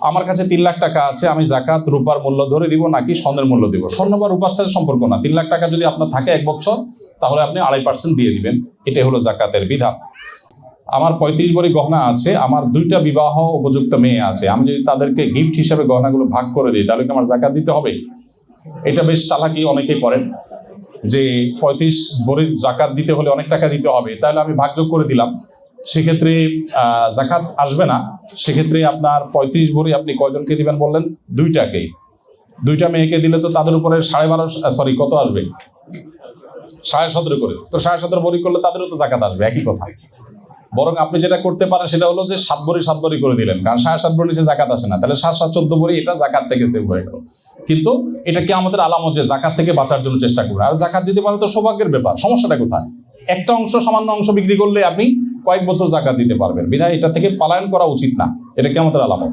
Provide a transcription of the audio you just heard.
আমার কাছে 3 লাখ টাকা আছে, আমি জাকাত রূপার মূল্য ধরে দিব নাকি স্বর্ণের মূল্য দিব? স্বর্ণ বা রূপার সাথে সম্পর্ক না। 3 লাখ টাকা যদি আপনার থাকে 1 বছর, তাহলে আপনি 2.5% দিয়ে দিবেন। এটাই হলো জাকাতের বিধান। আমার 35 ভরি গহনা আছে, আমার 2টা বিবাহ উপযুক্ত মেয়ে আছে, আমি যদি তাদেরকে গিফট হিসেবে গহনাগুলো ভাগ করে দিই, তাহলে কি আমার জাকাত দিতে হবে? এটা বেশ চালাকি অনেকেই করেন, যে 35 ভরির জাকাত দিতে হলে অনেক টাকা দিতে হবে, তাহলে আমি ভাগযোগ করে দিলাম, সেক্ষেত্রে জাকাত আসবে না। সেক্ষেত্রে আপনার 35 ভরি আপনি কয়জনকে দিবেন বললেন? 2টাকেই। 2টা মেয়েকে দিলে তো তাদের উপরে 12.5 কত আসবে? 17.5 করে। তো 17.5 ভরি করলে তাদেরও তো জাকাত আসবে, একই কথা। বরং আপনি যেটা করতে পারেন সেটা হলো যে 7 ভরি করে দিলেন, কারণ 7.5 ভরি নিচে জাকাত আসে না, তাহলে 7 14 ভরি, এটা জাকাত থেকে সেভ হয়ে গেল। কিন্তু এটা কি আমাদের আলামত যে জাকাত থেকে বাঁচার জন্য চেষ্টা করবেন। আর জাকাত দিতে পারলে তো সৌভাগ্যের ব্যাপার, সমস্যাটা কোথায়? একটা অংশ, সামান্য অংশ বিক্রি করলে আপনি কয়েক বছর জাকাত দিতে পারবেন। বিধায় এটা থেকে পলায়ন করা উচিত না, এটা কি আমাদের আলামত।